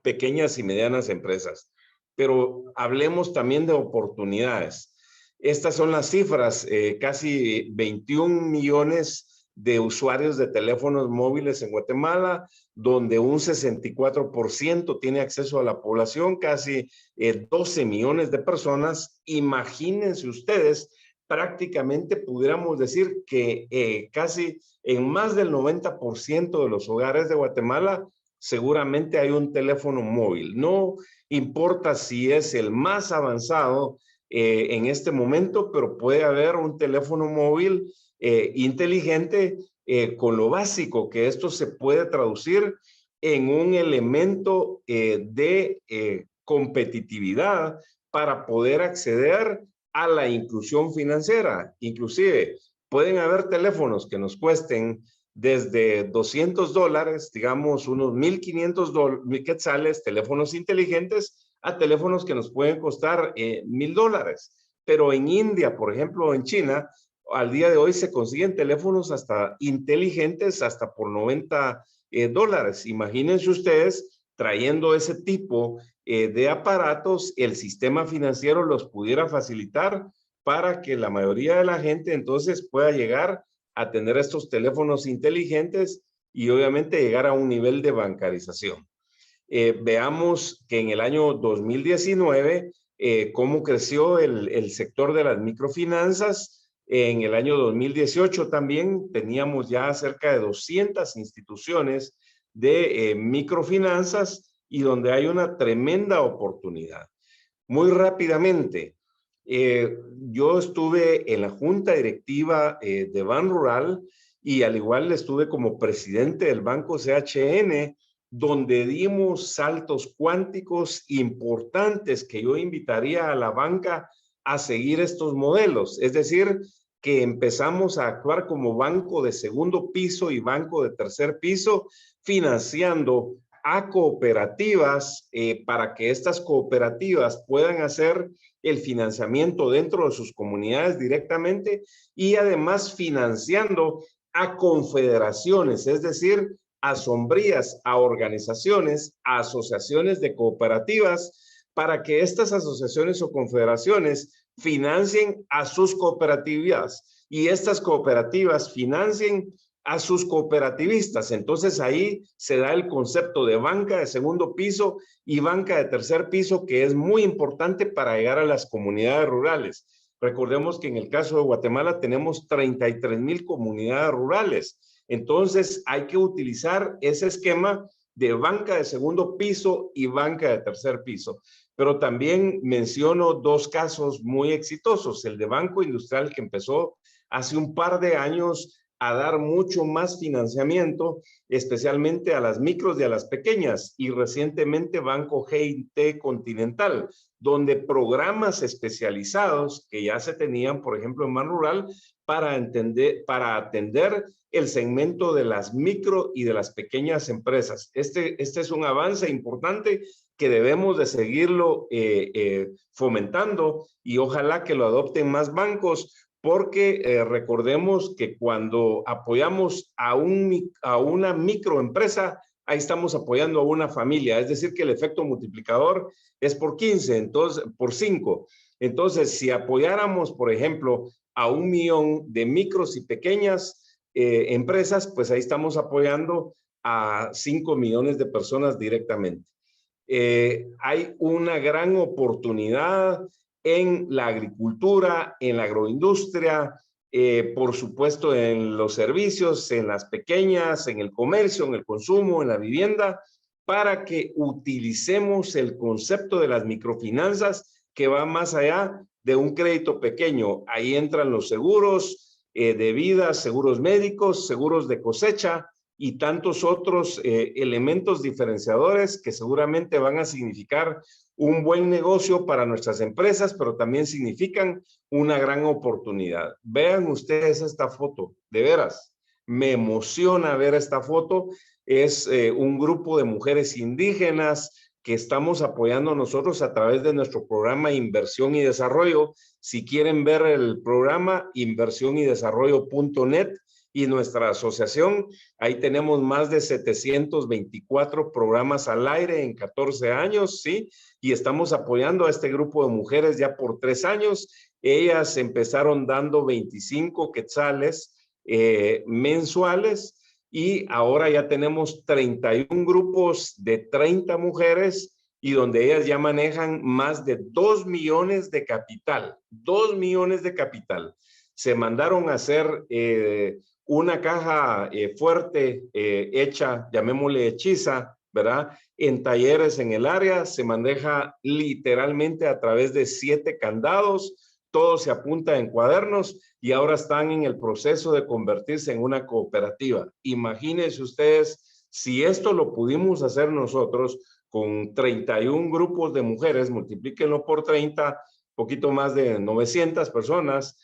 pequeñas y medianas empresas. Pero hablemos también de oportunidades. Estas son las cifras, casi 21 millones de usuarios de teléfonos móviles en Guatemala, donde un 64% tiene acceso a la población, casi 12 millones de personas. Imagínense ustedes, prácticamente pudiéramos decir que casi en más del 90% de los hogares de Guatemala seguramente hay un teléfono móvil. No importa si es el más avanzado en este momento, pero puede haber un teléfono móvil inteligente con lo básico, que esto se puede traducir en un elemento de competitividad para poder acceder a la inclusión financiera. Inclusive pueden haber teléfonos que nos cuesten desde $200, digamos unos 1,500 quetzales, teléfonos inteligentes, a teléfonos que nos pueden costar $1,000. Pero en India, por ejemplo, en China, al día de hoy se consiguen teléfonos hasta inteligentes hasta por $90. Imagínense ustedes trayendo ese tipo de aparatos, el sistema financiero los pudiera facilitar para que la mayoría de la gente entonces pueda llegar a tener estos teléfonos inteligentes y obviamente llegar a un nivel de bancarización. Veamos que en el año 2019, cómo creció el sector de las microfinanzas. En el año 2018 también teníamos ya cerca de 200 instituciones de microfinanzas y donde hay una tremenda oportunidad. Muy rápidamente, yo estuve en la junta directiva de Ban Rural y al igual estuve como presidente del Banco CHN, donde dimos saltos cuánticos importantes que yo invitaría a la banca a seguir estos modelos. Es decir, que empezamos a actuar como banco de segundo piso y banco de tercer piso, financiando a cooperativas para que estas cooperativas puedan hacer el financiamiento dentro de sus comunidades directamente y además financiando a confederaciones, es decir, a sombrías, a organizaciones, a asociaciones de cooperativas, para que estas asociaciones o confederaciones financien a sus cooperativas y estas cooperativas financien a sus cooperativistas. Entonces ahí se da el concepto de banca de segundo piso y banca de tercer piso, que es muy importante para llegar a las comunidades rurales. Recordemos que en el caso de Guatemala tenemos 33,000 comunidades rurales. Entonces hay que utilizar ese esquema de banca de segundo piso y banca de tercer piso. pero también menciono dos casos muy exitosos. El de Banco Industrial, que empezó hace un par de años a dar mucho más financiamiento, especialmente a las micros y a las pequeñas, y recientemente Banco G&T Continental, donde programas especializados que ya se tenían, por ejemplo, en Ban Rural, para atender el segmento de las micro y de las pequeñas empresas. Este es un avance importante que debemos de seguirlo fomentando, y ojalá que lo adopten más bancos, porque recordemos que cuando apoyamos a una microempresa, ahí estamos apoyando a una familia, es decir, que el efecto multiplicador es por 15, entonces por 5. Entonces, si apoyáramos, por ejemplo, a 1 millón de micros y pequeñas empresas, pues ahí estamos apoyando a 5 millones de personas directamente. Hay una gran oportunidad en la agricultura, en la agroindustria, por supuesto en los servicios, en las pequeñas, en el comercio, en el consumo, en la vivienda, para que utilicemos el concepto de las microfinanzas, que va más allá de un crédito pequeño. Ahí entran los seguros de vida, seguros médicos, seguros de cosecha y tantos otros elementos diferenciadores que seguramente van a significar un buen negocio para nuestras empresas, pero también significan una gran oportunidad. Vean ustedes esta foto, de veras, me emociona ver esta foto. Es un grupo de mujeres indígenas que estamos apoyando nosotros a través de nuestro programa Inversión y Desarrollo. Si quieren ver el programa, inversionydesarrollo.net, y nuestra asociación, ahí tenemos más de 724 programas al aire en 14 años, ¿sí? Y estamos apoyando a este grupo de mujeres ya por 3 años. Ellas empezaron dando 25 quetzales mensuales, y ahora ya tenemos 31 grupos de 30 mujeres, y donde ellas ya manejan más de 2 millones de capital. 2 millones de capital. Se mandaron a hacer una caja fuerte hecha, llamémosle hechiza, ¿verdad? En talleres en el área, se maneja literalmente a través de 7 candados, todo se apunta en cuadernos, y ahora están en el proceso de convertirse en una cooperativa. Imagínense ustedes, si esto lo pudimos hacer nosotros con 31 grupos de mujeres, multiplíquenlo por 30, poquito más de 900 personas,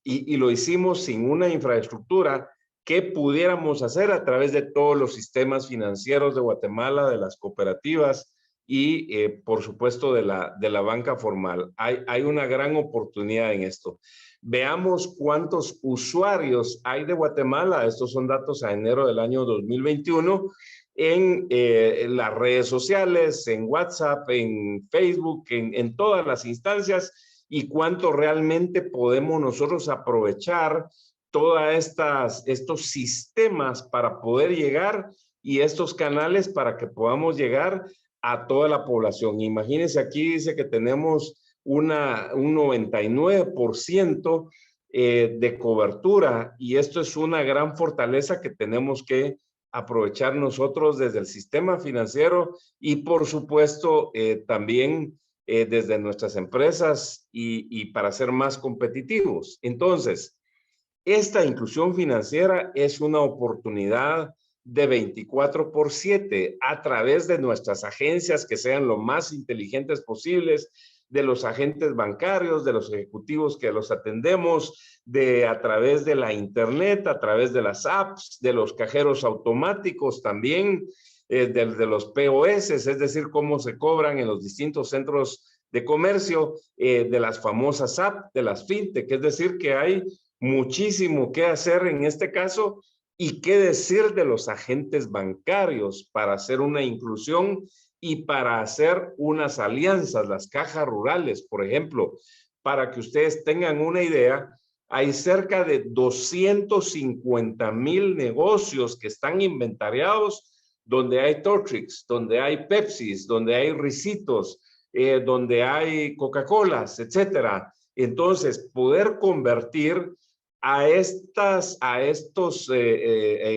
y lo hicimos sin una infraestructura. ¿Qué pudiéramos hacer a través de todos los sistemas financieros de Guatemala, de las cooperativas y, por supuesto, de la banca formal? Hay una gran oportunidad en esto. Veamos cuántos usuarios hay de Guatemala. Estos son datos a enero del año 2021 en las redes sociales, en WhatsApp, en Facebook, en todas las instancias, y cuánto realmente podemos nosotros aprovechar todos estos sistemas para poder llegar, y estos canales para que podamos llegar a toda la población. Imagínense, aquí dice que tenemos un 99% de cobertura, y esto es una gran fortaleza que tenemos que aprovechar nosotros desde el sistema financiero, y por supuesto también desde nuestras empresas, y para ser más competitivos. Entonces, esta inclusión financiera es una oportunidad de 24/7 a través de nuestras agencias, que sean lo más inteligentes posibles, de los agentes bancarios, de los ejecutivos que los atendemos, a través de la internet, a través de las apps, de los cajeros automáticos también, de los POS, es decir, cómo se cobran en los distintos centros de comercio, de las famosas apps, de las fintech. Es decir, que hay muchísimo que hacer en este caso, y qué decir de los agentes bancarios para hacer una inclusión y para hacer unas alianzas, las cajas rurales, por ejemplo. Para que ustedes tengan una idea, hay cerca de 250,000 negocios que están inventariados, donde hay Tortrix, donde hay Pepsis, donde hay Risitos, donde hay Coca-Colas, etcétera. Entonces, poder convertir a estos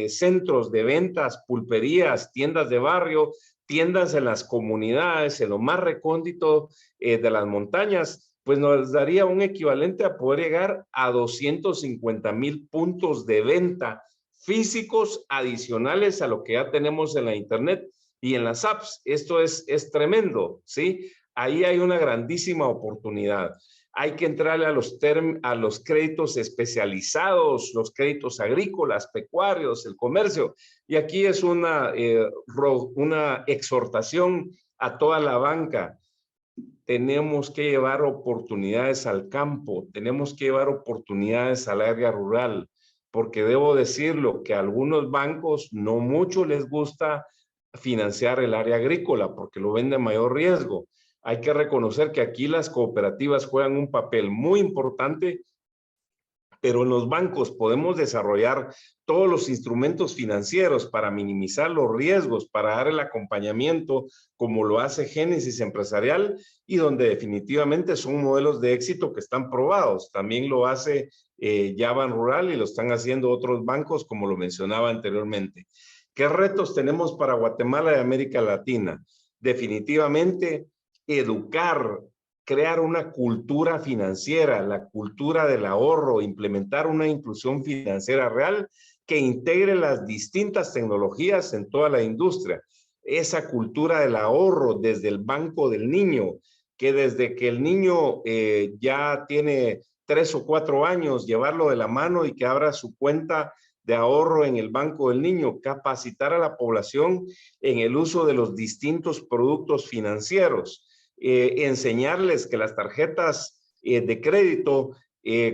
centros de ventas, pulperías, tiendas de barrio, tiendas en las comunidades, en lo más recóndito de las montañas, pues nos daría un equivalente a poder llegar a 250,000 puntos de venta físicos adicionales a lo que ya tenemos en la internet y en las apps. Esto es tremendo, ¿sí? Ahí hay una grandísima oportunidad. Hay que entrarle a los créditos especializados, los créditos agrícolas, pecuarios, el comercio. Y aquí es una exhortación a toda la banca. Tenemos que llevar oportunidades al campo, tenemos que llevar oportunidades al área rural, porque debo decirlo que a algunos bancos no mucho les gusta financiar el área agrícola porque lo ven de mayor riesgo. Hay que reconocer que aquí las cooperativas juegan un papel muy importante, pero en los bancos podemos desarrollar todos los instrumentos financieros para minimizar los riesgos, para dar el acompañamiento como lo hace Génesis Empresarial y donde definitivamente son modelos de éxito que están probados. También lo hace Yaban Rural y lo están haciendo otros bancos como lo mencionaba anteriormente. ¿Qué retos tenemos para Guatemala y América Latina? Definitivamente educar, crear una cultura financiera, la cultura del ahorro, implementar una inclusión financiera real que integre las distintas tecnologías en toda la industria. Esa cultura del ahorro desde el banco del niño, que desde que el niño ya tiene 3 o 4 años, llevarlo de la mano y que abra su cuenta de ahorro en el banco del niño, capacitar a la población en el uso de los distintos productos financieros. Enseñarles que las tarjetas de crédito,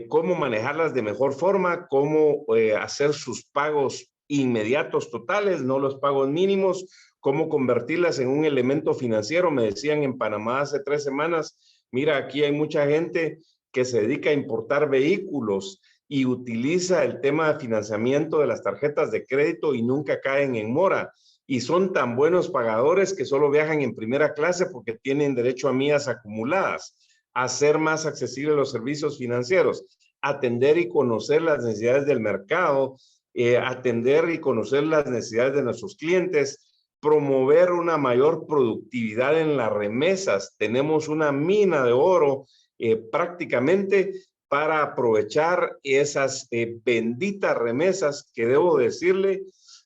cómo manejarlas de mejor forma, cómo hacer sus pagos inmediatos totales, no los pagos mínimos, cómo convertirlas en un elemento financiero. Me decían en Panamá hace 3 semanas, mira, aquí hay mucha gente que se dedica a importar vehículos y utiliza el tema de financiamiento de las tarjetas de crédito y nunca caen en mora. Y son tan buenos pagadores que solo viajan en primera clase porque tienen derecho a millas acumuladas. Hacer más accesibles los servicios financieros, atender y conocer las necesidades del mercado, atender y conocer las necesidades de nuestros clientes, promover una mayor productividad en las remesas. Tenemos una mina de oro prácticamente para aprovechar esas benditas remesas que debo decirle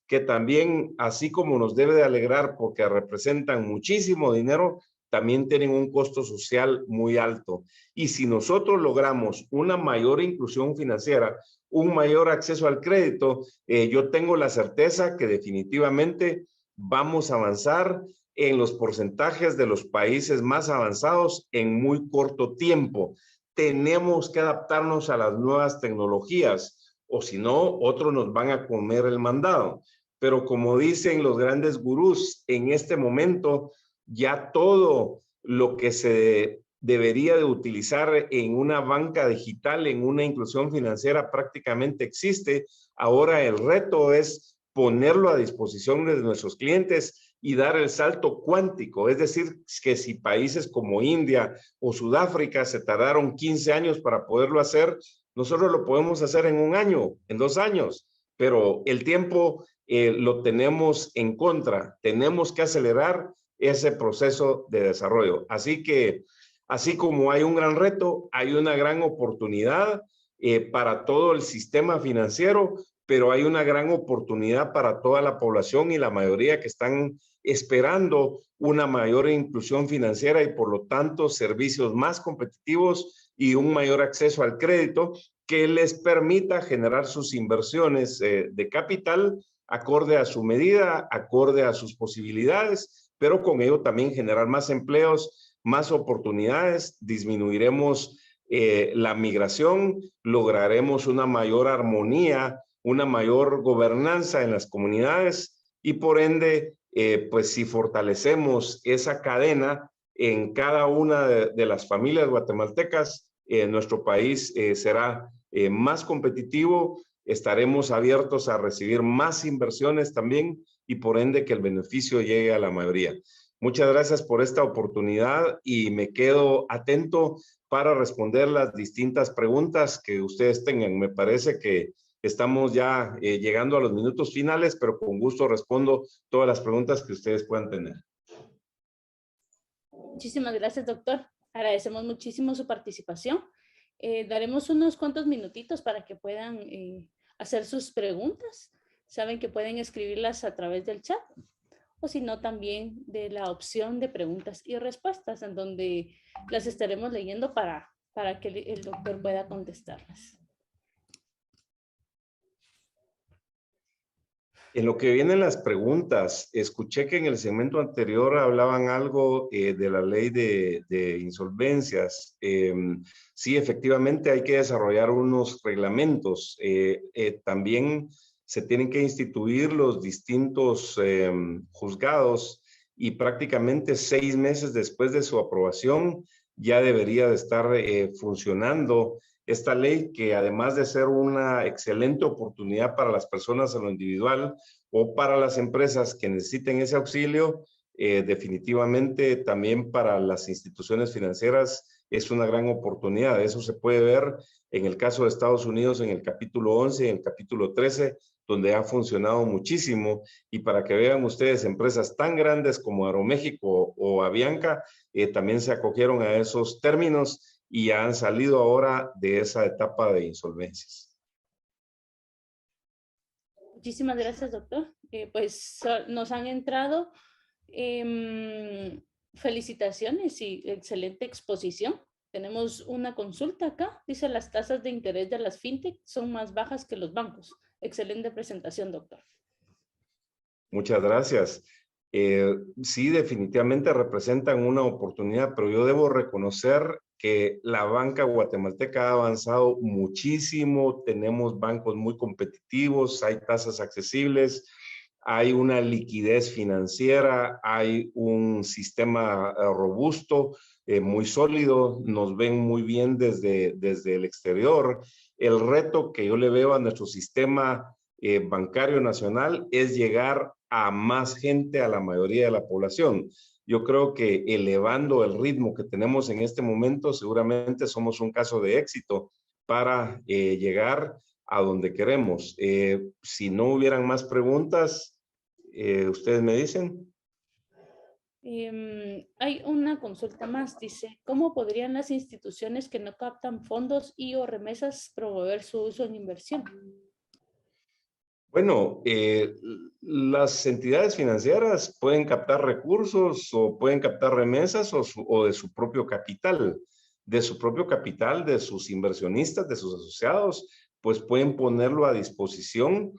que también, así como nos debe de alegrar porque representan muchísimo dinero, también tienen un costo social muy alto. Y si nosotros logramos una mayor inclusión financiera, un mayor acceso al crédito, yo tengo la certeza que definitivamente vamos a avanzar en los porcentajes de los países más avanzados en muy corto tiempo. Tenemos que adaptarnos a las nuevas tecnologías, o si no, otros nos van a comer el mandado. Pero como dicen los grandes gurús, en este momento ya todo lo que se debería de utilizar en una banca digital, en una inclusión financiera prácticamente existe. Ahora el reto es ponerlo a disposición de nuestros clientes y dar el salto cuántico. Es decir, que si países como India o Sudáfrica se tardaron 15 años para poderlo hacer, nosotros lo podemos hacer en 1 año, en 2 años, pero el tiempo lo tenemos en contra. Tenemos que acelerar ese proceso de desarrollo. Así que, así como hay un gran reto, hay una gran oportunidad para todo el sistema financiero, pero hay una gran oportunidad para toda la población y la mayoría que están esperando una mayor inclusión financiera y por lo tanto servicios más competitivos y un mayor acceso al crédito que les permita generar sus inversiones de capital acorde a su medida, acorde a sus posibilidades, pero con ello también generar más empleos, más oportunidades, disminuiremos la migración, lograremos una mayor armonía, una mayor gobernanza en las comunidades y por ende, pues si fortalecemos esa cadena en cada una de las familias guatemaltecas, nuestro país será más competitivo, estaremos abiertos a recibir más inversiones también y por ende que el beneficio llegue a la mayoría. Muchas gracias por esta oportunidad y me quedo atento para responder las distintas preguntas que ustedes tengan. Me parece que estamos ya llegando a los minutos finales, pero con gusto respondo todas las preguntas que ustedes puedan tener. Muchísimas gracias, doctor. Agradecemos muchísimo su participación. Daremos unos cuantos minutitos para que puedan hacer sus preguntas. Saben que pueden escribirlas a través del chat o si no también de la opción de preguntas y respuestas en donde las estaremos leyendo para que el doctor pueda contestarlas. En lo que vienen las preguntas, escuché que en el segmento anterior hablaban algo de la ley de insolvencias. Sí, efectivamente hay que desarrollar unos reglamentos. También se tienen que instituir los distintos juzgados y prácticamente 6 meses después de su aprobación ya debería de estar funcionando esta ley, que además de ser una excelente oportunidad para las personas en lo individual o para las empresas que necesiten ese auxilio, definitivamente también para las instituciones financieras es una gran oportunidad. Eso se puede ver en el caso de Estados Unidos en el capítulo 11 y en el capítulo 13, donde ha funcionado muchísimo. Y para que vean ustedes, empresas tan grandes como Aeroméxico o Avianca también se acogieron a esos términos y han salido ahora de esa etapa de insolvencias. Muchísimas gracias, doctor. Pues nos han entrado felicitaciones y excelente exposición. Tenemos una consulta acá. Dice, las tasas de interés de las fintech son más bajas que los bancos. Excelente presentación, doctor. Muchas gracias. Sí, definitivamente representan una oportunidad, pero yo debo reconocer que la banca guatemalteca ha avanzado muchísimo. Tenemos bancos muy competitivos, hay tasas accesibles, hay una liquidez financiera, hay un sistema robusto, muy sólido, nos ven muy bien desde el exterior. El reto que yo le veo a nuestro sistema bancario nacional es llegar a más gente, a la mayoría de la población. Yo creo que elevando el ritmo que tenemos en este momento, seguramente somos un caso de éxito para llegar a donde queremos. Si no hubieran más preguntas, ustedes me dicen. Hay una consulta más, dice, ¿cómo podrían las instituciones que no captan fondos y o remesas promover su uso en inversión? Bueno, las entidades financieras pueden captar recursos o pueden captar remesas o de su propio capital. De su propio capital, de sus inversionistas, de sus asociados, pues pueden ponerlo a disposición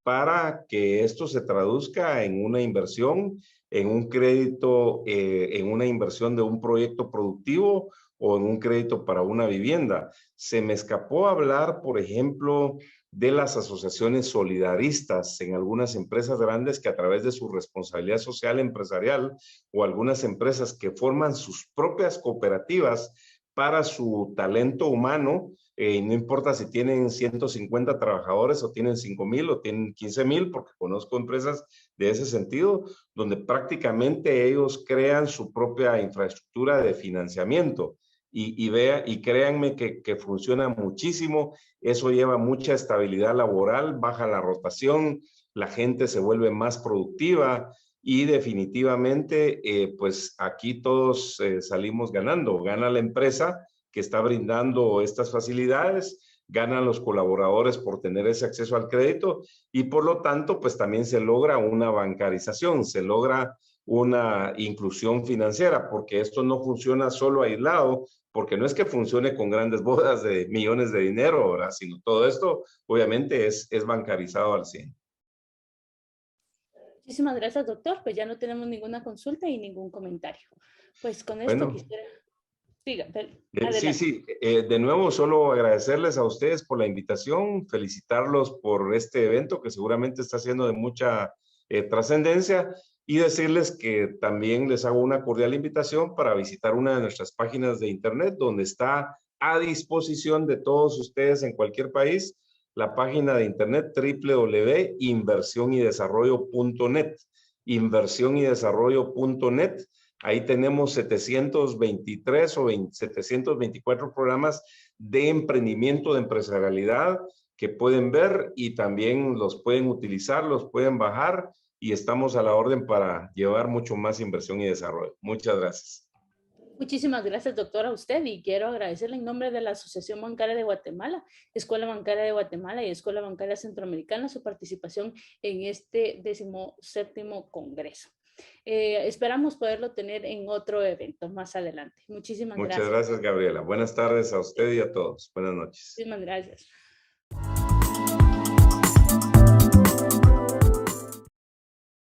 para que esto se traduzca en una inversión, en un crédito, en una inversión de un proyecto productivo o en un crédito para una vivienda. Se me escapó hablar, por ejemplo, de las asociaciones solidaristas en algunas empresas grandes que a través de su responsabilidad social empresarial o algunas empresas que forman sus propias cooperativas para su talento humano, no importa si tienen 150 trabajadores o tienen 5,000 o tienen 15,000, porque conozco empresas de ese sentido, donde prácticamente ellos crean su propia infraestructura de financiamiento. Y créanme que funciona muchísimo. Eso lleva mucha estabilidad laboral, baja la rotación, la gente se vuelve más productiva y definitivamente pues aquí todos salimos ganando. Gana la empresa que está brindando estas facilidades, ganan los colaboradores por tener ese acceso al crédito y por lo tanto pues también se logra una bancarización, se logra una inclusión financiera, porque esto no funciona solo aislado, porque no es que funcione con grandes bodas de millones de dinero, ¿verdad? Sino todo esto obviamente es bancarizado al 100. Muchísimas gracias, doctor. Pues ya no tenemos ninguna consulta y ningún comentario. Pues con esto bueno, quisiera... Diga, sí, de nuevo solo agradecerles a ustedes por la invitación, felicitarlos por este evento que seguramente está siendo de mucha trascendencia y decirles que también les hago una cordial invitación para visitar una de nuestras páginas de internet donde está a disposición de todos ustedes en cualquier país la página de internet www.inversionyydesarrollo.net inversionyDesarrollo.net. Ahí tenemos 723 o 724 programas de emprendimiento, de empresarialidad que pueden ver y también los pueden utilizar, los pueden bajar y estamos a la orden para llevar mucho más inversión y desarrollo. Muchas gracias. Muchísimas gracias, doctor, a usted, y quiero agradecerle en nombre de la Asociación Bancaria de Guatemala, Escuela Bancaria de Guatemala y Escuela Bancaria Centroamericana su participación en este 17º Congreso. Esperamos poderlo tener en otro evento más adelante. Muchísimas gracias. Muchas gracias, Gabriela. Buenas tardes a usted y a todos. Buenas noches. Muchísimas gracias.